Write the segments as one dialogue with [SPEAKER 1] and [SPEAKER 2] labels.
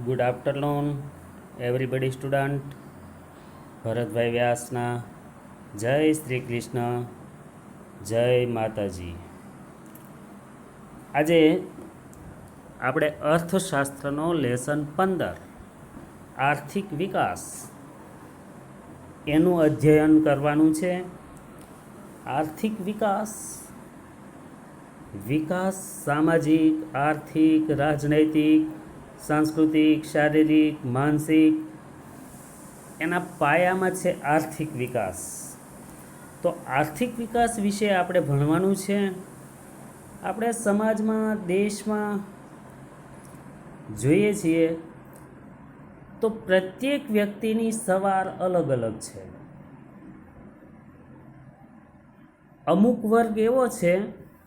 [SPEAKER 1] Good afternoon everybody student. Bharatbhai વ્યાસના જય શ્રી કૃષ્ણ, જય માતાજી. આજે આપણે અર્થશાસ્ત્રનો લેસન 15 આર્થિક વિકાસ એનું અધ્યયન કરવાનું છે. આર્થિક વિકાસ સામાજિક, આર્થિક, રાજનૈતિક, સાંસ્કૃતિક, શારીરિક, માનસિક એના પાયામાં છે આર્થિક વિકાસ. તો આર્થિક વિકાસ વિશે આપણે ભણવાનું છે. આપણે સમાજમાં, દેશમાં જોઈએ છીએ તો પ્રત્યેક વ્યક્તિની સવાર અલગ અલગ છે. અમુક વર્ગ એવો છે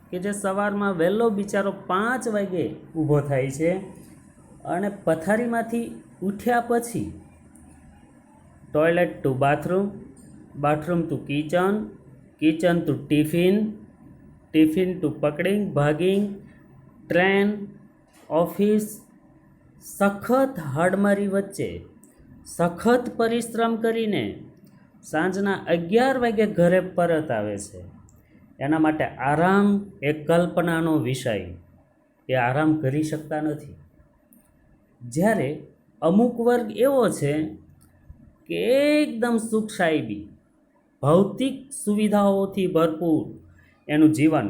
[SPEAKER 1] કે જે સવારમાં વહેલો બિચારો 5 વાગે ઊભો થાય છે અને પથારીમાંથી ઉઠ્યા પછી toilet to bathroom, bathroom to kitchen, kitchen to tiffin, tiffin to પકડીંગ ભાગીંગ, ટ્રેન, ઓફિસ, સખત હાડમારી વચ્ચે સખત પરિશ્રમ કરીને સાંજના 11 વાગે ઘરે પરત આવે છે. એના માટે આરામ એ કલ્પનાનો વિષય, એ આરામ કરી શકતા નથી. જ્યારે અમુક વર્ગ એવો છે કે એકદમ સુખ સાહેબી, ભૌતિક સુવિધાઓથી ભરપૂર એનું જીવન.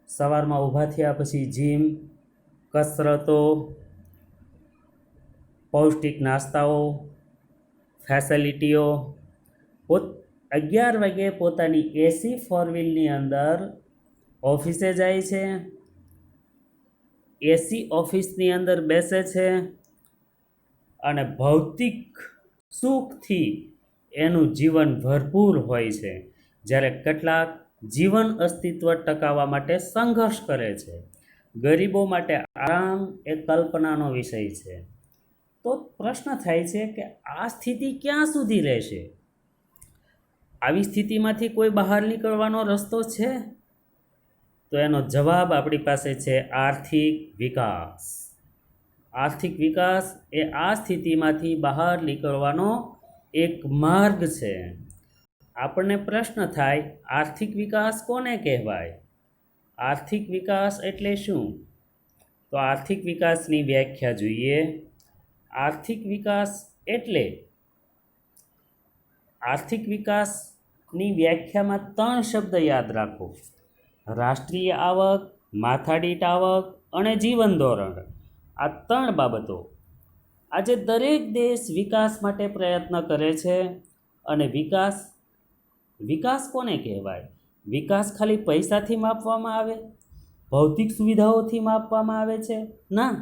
[SPEAKER 1] સવારમાં ઊભા થયા પછી જીમ, કસરતો, પૌષ્ટિક નાસ્તાઓ, ફેસિલિટીઓ, 11 વાગે પોતાની એસી ફોર વ્હીલની અંદર ઓફિસે જાય છે, એસી ઓફિસની અંદર બેસે છે અને ભૌતિક સુખથી એનું જીવન ભરપૂર હોય છે. જ્યારે કેટલાક જીવન અસ્તિત્વ ટકાવવા માટે સંઘર્ષ કરે છે. ગરીબો માટે આરામ એ કલ્પનાનો વિષય છે. તો પ્રશ્ન થાય છે કે આ સ્થિતિ ક્યાં સુધી રહેશે? આવી સ્થિતિમાંથી કોઈ બહાર નીકળવાનો રસ્તો છે? તો એનો જવાબ આપણી પાસે છે આર્થિક વિકાસ. આર્થિક વિકાસ એ આ સ્થિતિમાંથી બહાર નીકળવાનો એક માર્ગ છે. આપણને પ્રશ્ન થાય, આર્થિક વિકાસ કોને કહેવાય? આર્થિક વિકાસ એટલે શું? તો આર્થિક વિકાસની વ્યાખ્યા જોઈએ. આર્થિક વિકાસ એટલે, આર્થિક વિકાસની વ્યાખ્યામાં 3 શબ્દ યાદ રાખો: રાષ્ટ્રીય આવક, માથાદીઠ આવક અને જીવન ધોરણ. આ 3 બાબતો. આજે દરેક દેશ વિકાસ માટે પ્રયત્ન કરે છે. અને વિકાસ કોને કહેવાય? વિકાસ ખાલી પૈસાથી માપવામાં આવે, ભૌતિક સુવિધાઓથી માપવામાં આવે છે? ના.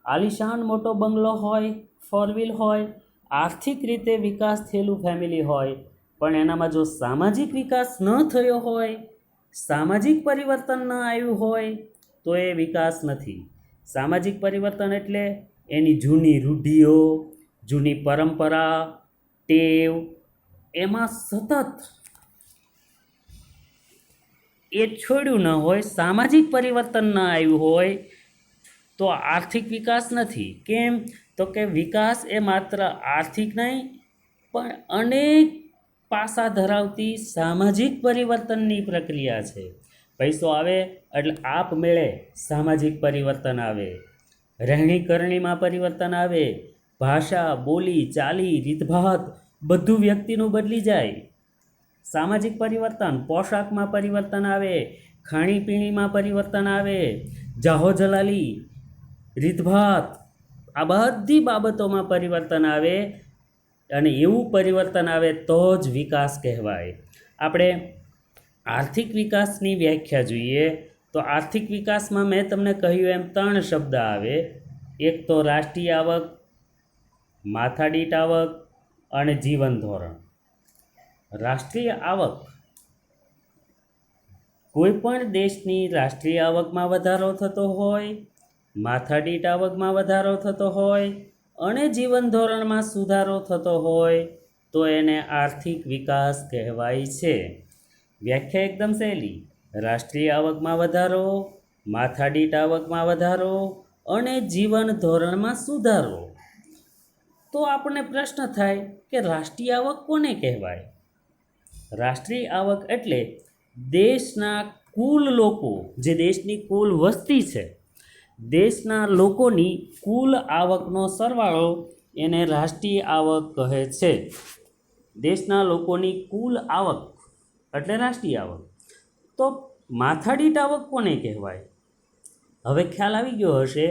[SPEAKER 1] આલિશાન મોટો બંગલો હોય, 4 વ્હીલ હોય, આર્થિક રીતે વિકાસ થયેલું ફેમિલી હોય, પણ એનામાં જો સામાજિક વિકાસ ન થયો હોય, સામાજિક પરિવર્તન ન આવ્યું હોય, તો એ વિકાસ નથી. સામાજિક પરિવર્તન એટલે એની જૂની રૂઢિઓ, જૂની પરંપરા, ટેવ, એમાં સતત એ છોડ્યું ન હોય, સામાજિક પરિવર્તન ન આવ્યું હોય, તો આર્થિક વિકાસ નથી. કેમ? તો કે વિકાસ એ માત્ર આર્થિક નહીં, પણ અનેક પાસા ધરાવતી સામાજિક પરિવર્તનની પ્રક્રિયા છે. પૈસો આવે એટલે આપમેળે સામાજિક પરિવર્તન આવે, રહેણીકરણીમાં પરિવર્તન આવે, ભાષા, બોલી, ચાલી, રીતભાત બધું વ્યક્તિનું બદલી જાય. સામાજિક પરિવર્તન, પોશાકમાં પરિવર્તન આવે, ખાણીપીણીમાં પરિવર્તન આવે, જાહો જલાલી, રીતભાત, આ બધી બાબતોમાં પરિવર્તન આવે. અને એવું પરિવર્તન આવે તો જ વિકાસ કહેવાય. આપણે આર્થિક વિકાસની વ્યાખ્યા જોઈએ. તો આર્થિક વિકાસમાં મેં તમને કહ્યું એમ 3 શબ્દ આવે. એક તો રાષ્ટ્રીય આવક, માથાદીઠ આવક અને જીવન ધોરણ. રાષ્ટ્રીય આવક, કોઈ પણ દેશની રાષ્ટ્રીય આવકમાં વધારો થતો હોય, માથાદીઠ આવકમાં વધારો થતો હોય અને જીવન ધોરણમાં સુધારો થતો હોય, તો એને આર્થિક વિકાસ કહેવાય છે. વ્યાખ્યા એકદમ સહેલી: રાષ્ટ્રીય આવકમાં વધારો, માથાદીઠ આવકમાં વધારો અને જીવન ધોરણમાં સુધારો. તો આપણને પ્રશ્ન થાય કે રાષ્ટ્રીય આવક કોને કહેવાય? રાષ્ટ્રીય આવક એટલે દેશના કુલ લોકો, જે દેશની કુલ વસ્તી છે, દેશના લોકોની કુલ આવકનો સરવાળો એને રાષ્ટ્રીય આવક કહે છે. દેશના લોકોની કુલ આવક એટલે રાષ્ટ્રીય આવક. તો માથાદીઠ આવક કોને કહેવાય? હવે ખ્યાલ આવી ગયો હશે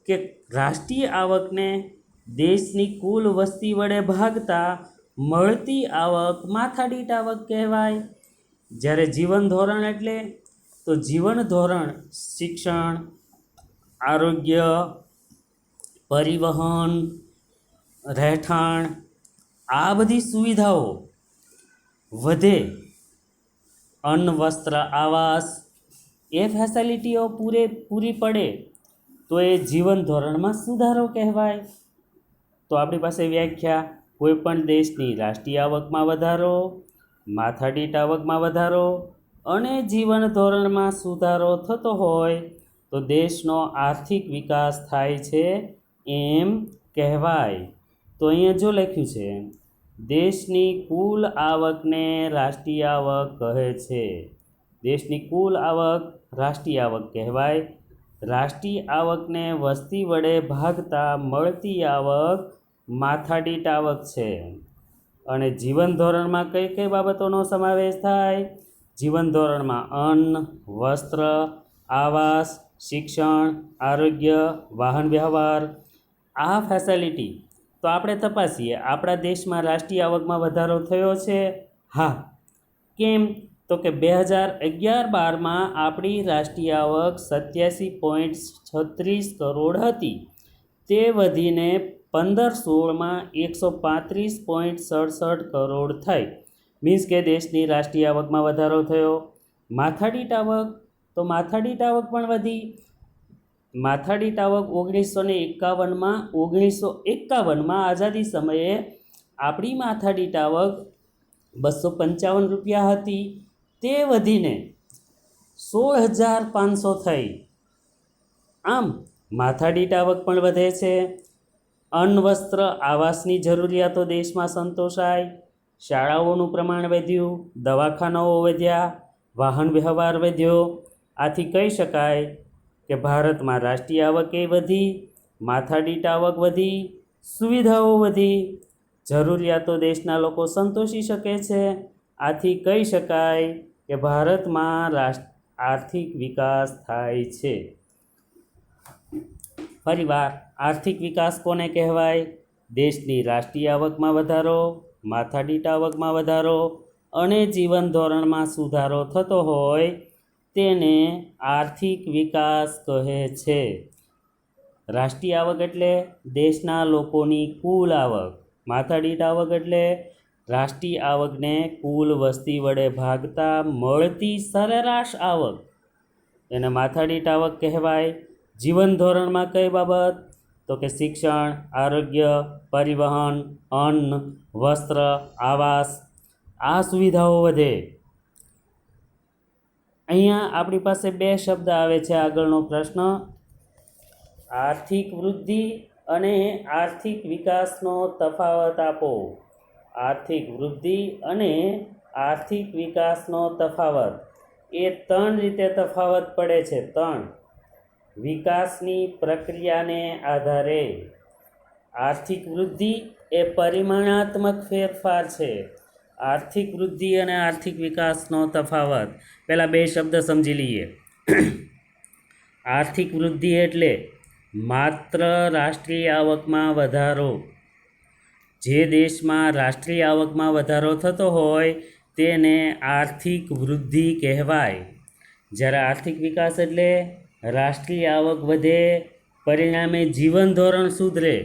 [SPEAKER 1] કે રાષ્ટ્રીય આવકને દેશની કુલ વસ્તી વડે ભાગતા મળતી આવક માથાદીઠ આવક કહેવાય. જ્યારે જીવન ધોરણ એટલે તો જીવન ધોરણ શિક્ષણ, આરોગ્ય, પરિવહન, રહેઠાણ આ બધી સુવિધાઓ વધે, અન્ન વસ્ત્ર આવાસ એ ફેસિલિટીઓ પૂરી પડે તો એ જીવન ધોરણમાં સુધારો કહેવાય. તો આપણી પાસે વ્યાખ્યા: કોઈ પણ દેશની રાષ્ટ્રીય આવકમાં વધારો, માથાદીઠ આવકમાં વધારો અને જીવન ધોરણમાં સુધારો થતો હોય તો દેશનો આર્થિક વિકાસ થાય છે એમ કહેવાય. તો અહીંયા જો લખ્યું છે, દેશની કુલ આવકને રાષ્ટ્રીય આવક કહે છે. દેશની કુલ આવક રાષ્ટ્રીય આવક કહેવાય. રાષ્ટ્રીય આવકને વસ્તી વડે ભાગતા મળતી આવક માથાદીઠ આવક છે. અને જીવન ધોરણમાં કઈ કઈ બાબતોનો સમાવેશ થાય? જીવન ધોરણમાં અન્ન, વસ્ત્ર, આવાસ, શિક્ષણ, આરોગ્ય, વાહન વ્યવહાર આ ફેસિલિટી. તો આપણે તપાસીએ, આપણા દેશમાં રાષ્ટ્રીય આવકમાં વધારો થયો છે? હા. કેમ? તો કે 2011-12માં આપણી રાષ્ટ્રીય આવક 87.36 કરોડ હતી, તે વધીને 15-16માં 135.67 કરોડ થઈ. મીન્સ કે દેશની રાષ્ટ્રીય આવકમાં વધારો થયો. માથાદીઠ આવક, તો માથાદીઠ આવક પણ વધી. માથાદીઠ આવક 1951માં આઝાદી સમયે આપણી માથાદીઠ આવક 255 રૂપિયા હતી, તે વધીને 16,500 થઈ. આમ માથાદીઠ આવક પણ વધે છે. અન્ન, વસ્ત્ર, આવાસની જરૂરિયાતો દેશમાં સંતોષાય, શાળાઓનું પ્રમાણ વધ્યું, દવાખાનાઓ વધ્યા, વાહન વ્યવહાર વધ્યો. આથી કહી શકાય કે ભારતમાં રાષ્ટ્રીય આવક એ વધી, માથાદીઠ આવક વધી, સુવિધાઓ વધી, જરૂરિયાતો દેશના લોકો સંતોષી શકે છે. આથી કહી શકાય કે ભારતમાં આર્થિક વિકાસ થાય છે. ફરીવાર, આર્થિક વિકાસ કોને કહેવાય? દેશની રાષ્ટ્રીય આવકમાં વધારો, માથાદીઠ આવકમાં વધારો અને જીવન ધોરણમાં સુધારો થતો હોય તેને આર્થિક વિકાસ કહે છે. રાષ્ટ્રીય આવક એટલે દેશના લોકોની કુલ આવક. માથાદીઠ આવક એટલે રાષ્ટ્રીય આવકને કુલ વસ્તી વડે ભાગતા મળતી સરેરાશ આવક, એને માથાદીઠ આવક કહેવાય. જીવન ધોરણમાં કઈ બાબત? તો કે શિક્ષણ, આરોગ્ય, પરિવહન, અન્ન, વસ્ત્ર, આવાસ આ સુવિધાઓ વધે. અહીંયા આપણી પાસે બે શબ્દ આવે છે. આગળનો પ્રશ્ન, આર્થિક વૃદ્ધિ અને આર્થિક વિકાસનો તફાવત આપો. આર્થિક વૃદ્ધિ અને આર્થિક વિકાસનો તફાવત એ 3 રીતે તફાવત પડે છે. 3. વિકાસની પ્રક્રિયાને આધારે. આર્થિક વૃદ્ધિ એ પરિમાણાત્મક ફેરફાર છે. આર્થિક વૃદ્ધિ અને આર્થિક વિકાસનો તફાવત. પહેલાં બે શબ્દ સમજી લઈએ. આર્થિક વૃદ્ધિ એટલે માત્ર રાષ્ટ્રીય આવકમાં વધારો. જે દેશમાં રાષ્ટ્રીય આવકમાં વધારો થતો હોય તેને આર્થિક વૃદ્ધિ કહેવાય. જ્યારે આર્થિક વિકાસ એટલે રાષ્ટ્રીય આવક વધે, પરિણામે જીવન ધોરણ સુધરે,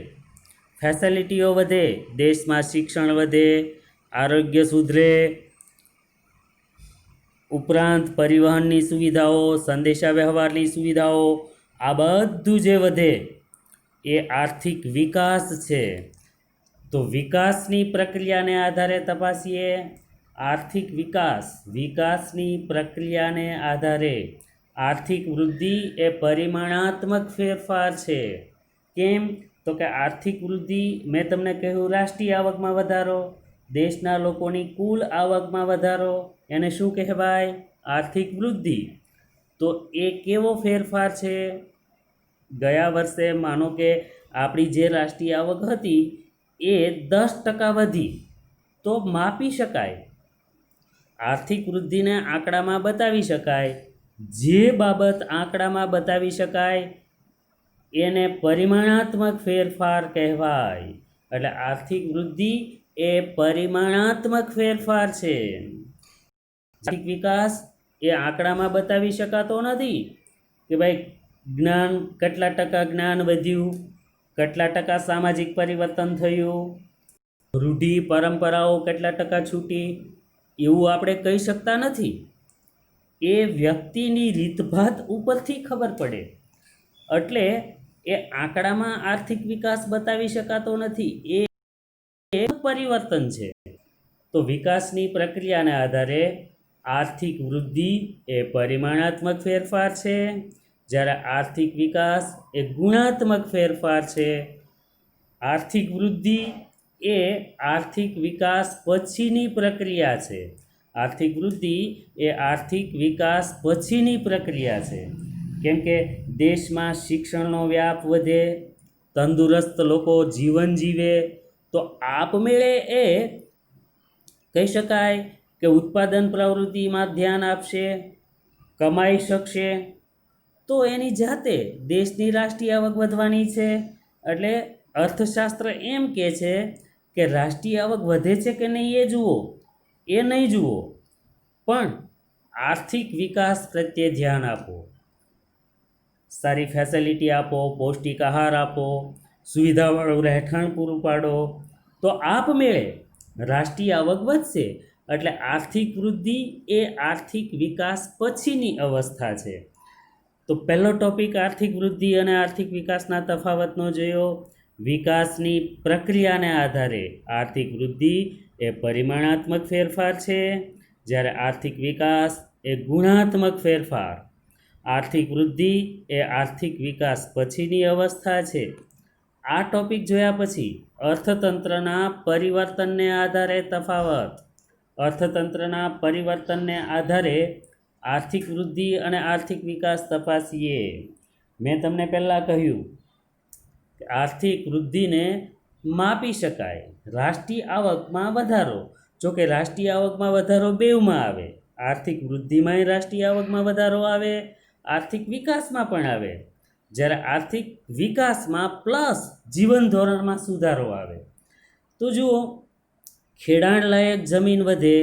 [SPEAKER 1] ફેસિલિટીઓ વધે, દેશમાં શિક્ષણ વધે, આરોગ્ય સુધરે, ઉપરાંત પરિવહનની સુવિધાઓ, સંદેશા વ્યવહારની સુવિધાઓ આ બધું જે વધે એ આર્થિક વિકાસ છે. તો વિકાસની પ્રક્રિયાને આધારે તપાસીએ. આર્થિક વિકાસની પ્રક્રિયાને આધારે આર્થિક વૃદ્ધિ એ પરિમાણાત્મક ફેરફાર છે. કેમ? તો કે આર્થિક વૃદ્ધિ મેં તમને કહ્યું રાષ્ટ્રીય આવકમાં વધારો, દેશના લોકોની કુલ આવકમાં વધારો, એને શું કહેવાય? આર્થિક વૃદ્ધિ. તો એ કેવો ફેરફાર છે? ગયા વર્ષે માનો કે આપણી જે રાષ્ટ્રીય આવક હતી એ 10% વધી તો માપી શકાય. આર્થિક વૃદ્ધિને આંકડામાં બતાવી શકાય. જે બાબત આંકડામાં બતાવી શકાય એને પરિમાણાત્મક ફેરફાર કહેવાય. એટલે આર્થિક વૃદ્ધિ એ પરિમાણાત્મક ફેરફાર છે. આર્થિક વિકાસ એ આંકડામાં બતાવી શકાતો નથી કે ભાઈ જ્ઞાન કેટલા ટકા જ્ઞાન વધ્યું, કેટલા ટકા સામાજિક પરિવર્તન થયું, રૂઢિ પરંપરાઓ કેટલા ટકા છૂટી, એવું આપણે કહી શકતા નથી. એ વ્યક્તિની રીતભાત ઉપરથી ખબર પડે. એટલે એ આંકડામાં આર્થિક વિકાસ બતાવી શકાતો નથી, એ પરિવર્તન છે. તો વિકાસની પ્રક્રિયાને આધારે આર્થિક વૃદ્ધિ એ પરિમાણાત્મક ફેરફાર છે, જ્યારે આર્થિક વિકાસ એ ગુણાત્મક ફેરફાર છે. આર્થિક વૃદ્ધિ એ આર્થિક વિકાસ પછીની પ્રક્રિયા છે. આર્થિક વૃદ્ધિ એ આર્થિક વિકાસ પછીની પ્રક્રિયા છે. કેમ કે દેશમાં શિક્ષણનો વ્યાપ વધે, તંદુરસ્ત લોકો જીવન જીવે તો આપમેળે એ કહી શકાય કે ઉત્પાદન પ્રવૃત્તિમાં ધ્યાન આપશે, કમાઈ શકશે, તો એની જાતે દેશની રાષ્ટ્રીય આવક વધવાની છે. એટલે અર્થશાસ્ત્ર એમ કહે છે કે રાષ્ટ્રીય આવક વધે છે કે નહીં એ જુઓ, એ નહીં જુઓ, પણ આર્થિક વિકાસ પ્રત્યે ધ્યાન આપો. સારી ફેસિલિટી આપો, પૌષ્ટિક આહાર આપો, સુવિધાવાળું રહેઠાણ પૂરું પાડો, તો આપમેળે રાષ્ટ્રીય આવક વધશે. એટલે આર્થિક વૃદ્ધિ એ આર્થિક વિકાસ પછીની અવસ્થા છે. તો પહેલો ટોપિક આર્થિક વૃદ્ધિ અને આર્થિક વિકાસના તફાવતનો જોયો. વિકાસની પ્રક્રિયાને આધારે આર્થિક વૃદ્ધિ એ પરિમાણાત્મક ફેરફાર છે, જ્યારે આર્થિક વિકાસ એ ગુણાત્મક ફેરફાર. આર્થિક વૃદ્ધિ એ આર્થિક વિકાસ પછીની અવસ્થા છે. આ ટોપિક જોયા પછી અર્થતંત્રના પરિવર્તનને આધારે તફાવત. અર્થતંત્રના પરિવર્તનને આધારે આર્થિક વૃદ્ધિ અને આર્થિક વિકાસ તપાસીએ. મેં તમને પહેલાં કહ્યું કે આર્થિક વૃદ્ધિને માપી શકાય. રાષ્ટ્રીય આવકમાં વધારો, જો કે રાષ્ટ્રીય આવકમાં વધારો બેવમાં આવે, આર્થિક વૃદ્ધિમાંય રાષ્ટ્રીય આવકમાં વધારો આવે, આર્થિક વિકાસમાં પણ આવે. જ્યારે આર્થિક વિકાસમાં પ્લસ જીવન ધોરણમાં સુધારો આવે. તો જુઓ, ખેડાણલાયક જમીન વધે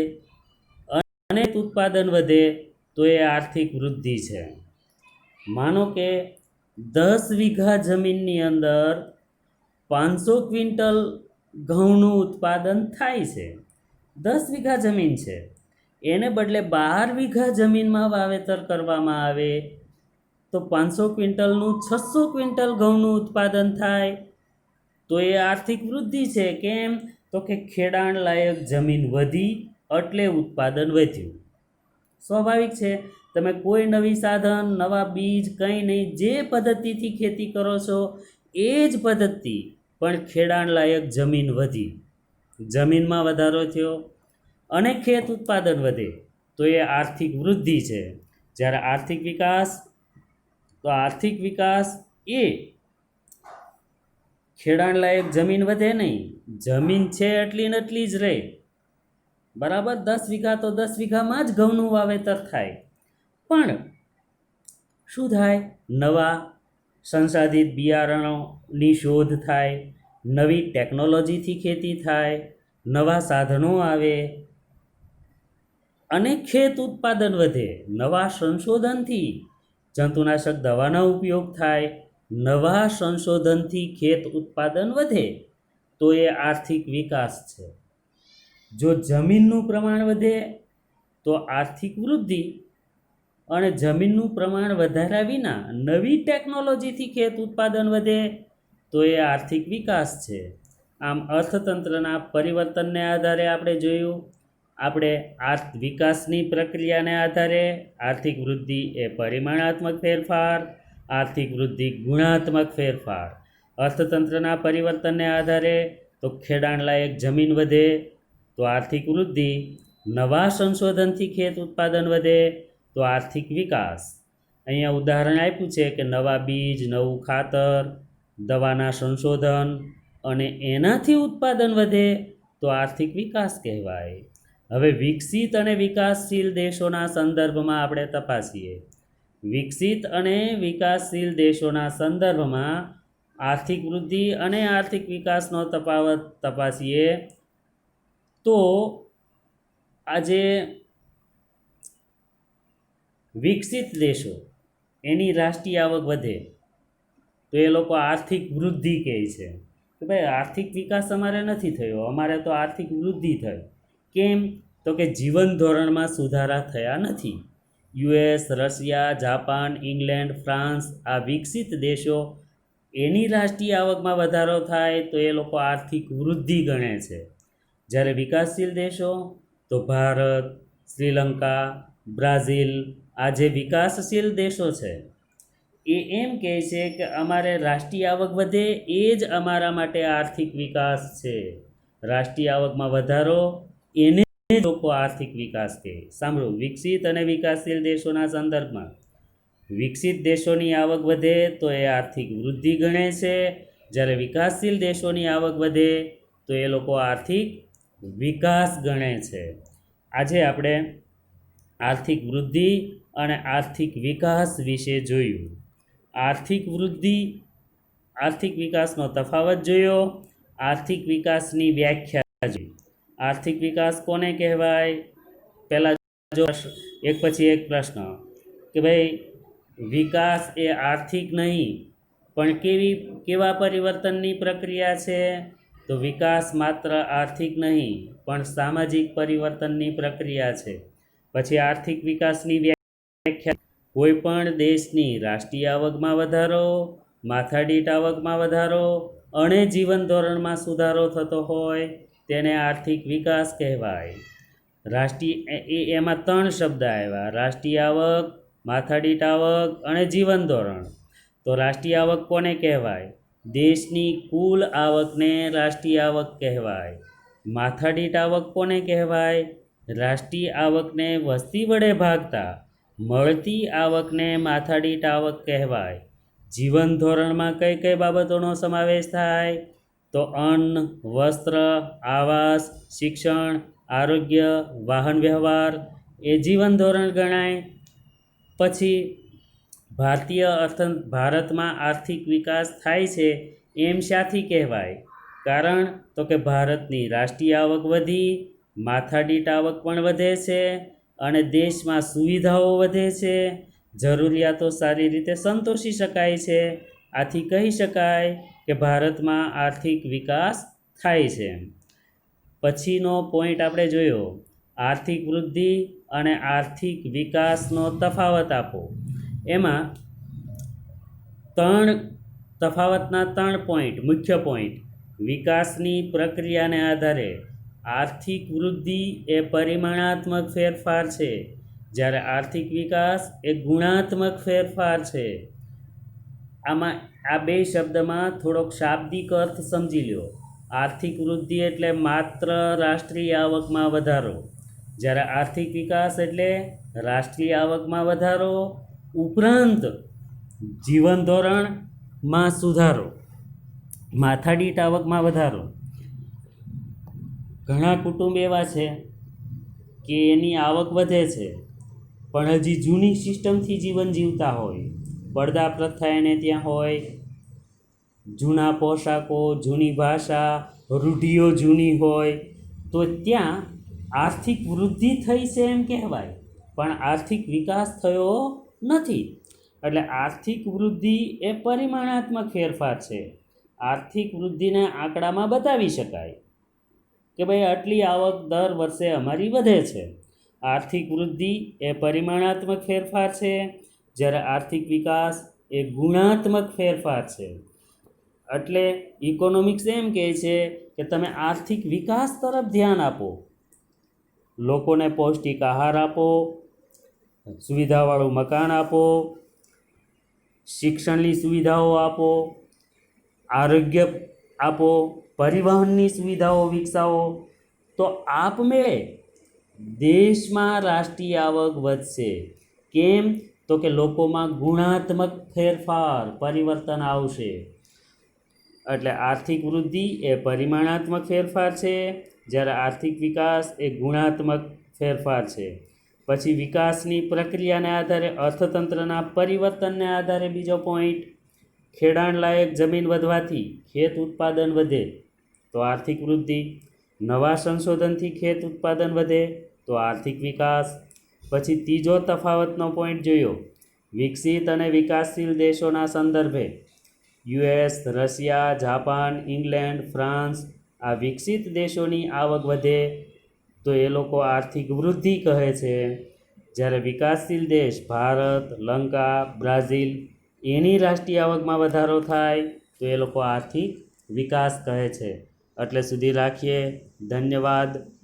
[SPEAKER 1] અને ઉત્પાદન વધે તો એ આર્થિક વૃદ્ધિ છે. માનો કે 10 વીઘા જમીનની અંદર 500 ક્વિન્ટલ ઘઉંનું ઉત્પાદન થાય છે. 10 વીઘા જમીન છે, એને બદલે 12 વીઘા જમીનમાં વાવેતર કરવામાં આવે તો 500 ક્વિન્ટલનું 600 ક્વિન્ટલ ઘઉંનું ઉત્પાદન થાય તો એ આર્થિક વૃદ્ધિ છે. કેમ? તો કે ખેડાણલાયક જમીન વધી એટલે ઉત્પાદન વધ્યું. સ્વાભાવિક છે, તમે કોઈ નવી સાધન, નવા બીજ કંઈ નહીં, જે પદ્ધતિથી ખેતી કરો છો એ જ પદ્ધતિ, પણ ખેડાણલાયક જમીન વધી, જમીનમાં વધારો થયો અને ખેત ઉત્પાદન વધે તો એ આર્થિક વૃદ્ધિ છે. જ્યારે આર્થિક વિકાસ, તો આર્થિક વિકાસ એ ખેડાણલાયક જમીન વધે નહીં, જમીન છે એટલી ને એટલી જ રહે. બરાબર, 10 વીઘા તો 10 વીઘામાં જ ઘઉંનું વાવેતર થાય, પણ શું થાય? નવા સંસાધિત બિયારણોની શોધ થાય, નવી ટેકનોલોજીથી ખેતી થાય, નવા સાધનો આવે અને ખેત ઉત્પાદન વધે. નવા સંશોધનથી જંતુનાશક દવાનો ઉપયોગ થાય, નવા સંશોધનથી ખેત ઉત્પાદન વધે તો એ આર્થિક વિકાસ છે. જો જમીનનું પ્રમાણ વધે તો આર્થિક વૃદ્ધિ, અને જમીનનું પ્રમાણ વધાર્યા વિના નવી ટેકનોલોજીથી ખેત ઉત્પાદન વધે તો એ આર્થિક વિકાસ છે. આમ અર્થતંત્રના પરિવર્તનને આધારે આપણે જોયું આપણે વિકાસની પ્રક્રિયાને આધારે આર્થિક વૃદ્ધિ એ પરિમાણાત્મક ફેરફાર, આર્થિક વૃદ્ધિ ગુણાત્મક ફેરફાર. અર્થતંત્રના પરિવર્તનને આધારે તો ખેડાણલાયક જમીન વધે તો આર્થિક વૃદ્ધિ, નવા સંશોધનથી ખેત ઉત્પાદન વધે તો આર્થિક વિકાસ. અહીંયા ઉદાહરણ આપ્યું છે કે નવા બીજ, નવું ખાતર, દવાના સંશોધન અને એનાથી ઉત્પાદન વધે તો આર્થિક વિકાસ કહેવાય. હવે વિકસિત અને વિકાસશીલ દેશોના સંદર્ભમાં આપણે તપાસીએ. વિકસિત અને વિકાસશીલ દેશોના સંદર્ભમાં આર્થિક વૃદ્ધિ અને આર્થિક વિકાસનો તફાવત તપાસીએ તો આજે વિકસિત દેશો એની રાષ્ટ્રીય આવક વધે તો એ લોકો આર્થિક વૃદ્ધિ કહે છે કે ભાઈ આર્થિક વિકાસ અમારે નથી થયો, અમારે તો આર્થિક વૃદ્ધિ થઈ. કેમ? તો કે જીવન ધોરણમાં સુધારા થયા નથી. US, Russia, Japan, England, France આ વિકસિત દેશો એની રાષ્ટ્રીય આવકમાં વધારો થાય તો એ લોકો આર્થિક વૃદ્ધિ ગણે છે. જ્યારે વિકાસશીલ દેશો તો ભારત, શ્રીલંકા, બ્રાઝિલ આ જે વિકાસશીલ દેશો છે એ એમ કહે છે કે અમારે રાષ્ટ્રીય આવક વધે એ જ અમારા માટે આર્થિક વિકાસ છે. રાષ્ટ્રીય આવકમાં વધારો એને લોકો આર્થિક વિકાસ કહે. સાંભળો, વિકસિત અને વિકાસશીલ દેશોના સંદર્ભમાં વિકસિત દેશોની આવક વધે તો એ આર્થિક વૃદ્ધિ ગણે છે, જ્યારે વિકાસશીલ દેશોની આવક વધે તો એ લોકો આર્થિક વિકાસ ગણે છે. આજે આપણે આર્થિક વૃદ્ધિ અને આર્થિક વિકાસ વિશે જોયું. આર્થિક વૃદ્ધિ, આર્થિક વિકાસનો તફાવત જોયો, આર્થિક વિકાસની વ્યાખ્યા જોઈ. આર્થિક વિકાસ કોને કહેવાય? પહેલાં જો એક પછી એક પ્રશ્ન કે ભાઈ વિકાસ એ આર્થિક નહીં પણ કેવા પરિવર્તનની પ્રક્રિયા છે? તો વિકાસ માત્ર આર્થિક નહીં પણ સામાજિક પરિવર્તનની પ્રક્રિયા છે. પછી આર્થિક વિકાસની વ્યાખ્યા કોઈ પણ દેશની રાષ્ટ્રીય આવકમાં વધારો, માથાદીઠ આવકમાં વધારો અને જીવન ધોરણમાં સુધારો થતો હોય તેને આર્થિક વિકાસ કહેવાય. એમાં 3 શબ્દ આવ્યા: રાષ્ટ્રીય આવક, માથાદીઠ આવક અને જીવન ધોરણ. તો રાષ્ટ્રીય આવક કોને કહેવાય? દેશની કુલ આવકને રાષ્ટ્રીય આવક કહેવાય. માથાદીઠ આવક કોને કહેવાય? રાષ્ટ્રીય આવકને વસ્તી વડે ભાગતા મળતી આવકને માથાદીઠ આવક કહેવાય. જીવન ધોરણમાં કઈ કઈ બાબતોનો સમાવેશ થાય? તો અન્ન, વસ્ત્ર, આવાસ, શિક્ષણ, આરોગ્ય, વાહન વ્યવહાર એ જીવન ધોરણ ગણાય. પછી ભારતમાં આર્થિક વિકાસ થાય છે એમ શાથી કહેવાય? કારણ તો કે ભારતની રાષ્ટ્રીય આવક વધી, માથાદીઠ આવક પણ વધે છે અને દેશમાં સુવિધાઓ વધે છે, જરૂરિયાતો સારી રીતે સંતોષી શકાય છે. આથી કહી શકાય કે ભારતમાં આર્થિક વિકાસ થાય છે. પછીનો પોઈન્ટ આપણે જોયો, આર્થિક વૃદ્ધિ અને આર્થિક વિકાસનો તફાવત આપો. એમાં તફાવતના 3 પોઈન્ટ, મુખ્ય પોઈન્ટ: વિકાસની પ્રક્રિયાને આધારે આર્થિક વૃદ્ધિ એ પરિમાણાત્મક ફેરફાર છે, જ્યારે આર્થિક વિકાસ એ ગુણાત્મક ફેરફાર છે. આમાં આ 2 શબ્દમાં થોડોક શાબ્દિક અર્થ સમજી લો. આર્થિક વૃદ્ધિ એટલે માત્ર રાષ્ટ્રીય આવકમાં વધારો, જ્યારે આર્થિક વિકાસ એટલે રાષ્ટ્રીય આવકમાં વધારો ઉપરાંત જીવન ધોરણમાં સુધારો, માથાદીઠ આવકમાં વધારો. ઘણા કુટુંબ એવા છે કે એની આવક વધે છે પણ હજી જૂની સિસ્ટમથી જીવન જીવતા હોય, પડદા પ્રથા એને ત્યાં હોય, જૂના પોશાકો, જૂની ભાષા, રૂઢિઓ જૂની હોય, તો ત્યાં આર્થિક વૃદ્ધિ થઈ છે એમ કહેવાય પણ આર્થિક વિકાસ થયો નથી. એટલે આર્થિક વૃદ્ધિ એ પરિમાણાત્મક ફેરફાર છે. આર્થિક વૃદ્ધિને આંકડામાં બતાવી શકાય કે ભાઈ આટલી આવક દર વર્ષે અમારી વધે છે. આર્થિક વૃદ્ધિ એ પરિમાણાત્મક ફેરફાર છે, જ્યારે આર્થિક વિકાસ એ ગુણાત્મક ફેરફાર છે. એટલે ઇકોનોમિક્સ એમ કહે છે કે તમે આર્થિક વિકાસ તરફ ધ્યાન આપો લોકોને પૌષ્ટિક આહાર આપો, સુવિધાવાળું મકાન આપો, શિક્ષણની સુવિધાઓ આપો, આરોગ્ય આપો, પરિવહનની સુવિધાઓ વિકસાવો, તો આપમેળે દેશમાં રાષ્ટ્રીય આવક વધશે. કેમ? તો કે લોકોમાં ગુણાત્મક ફેરફાર પરિવર્તન આવશે. એટલે આર્થિક વૃદ્ધિ એ પરિમાણાત્મક ફેરફાર છે, જ્યારે આર્થિક વિકાસ એ ગુણાત્મક ફેરફાર છે. પછી વિકાસની પ્રક્રિયાને આધારે અર્થતંત્રના પરિવર્તનને આધારે બીજો પોઈન્ટ, ખેડાણલાયક જમીન વધવાથી ખેત ઉત્પાદન વધે તો આર્થિક વૃદ્ધિ, નવા સંશોધનથી ખેત ઉત્પાદન વધે તો આર્થિક વિકાસ. પછી ત્રીજો તફાવતનો પોઈન્ટ જોયો, વિકસિત અને વિકાસશીલ દેશોના સંદર્ભે US, Russia, Japan, England, France, આ વિકસિત દેશોની આવક વધે તો એ લોકો આર્થિક વૃદ્ધિ કહે છે. જ્યારે વિકાસશીલ દેશ ભારત, લંકા, બ્રાઝિલ, એની રાષ્ટ્રીય આવકમાં વધારો થાય તો એ લોકો આર્થિક વિકાસ કહે છે. એટલે સુધી રાખીએ. ધન્યવાદ.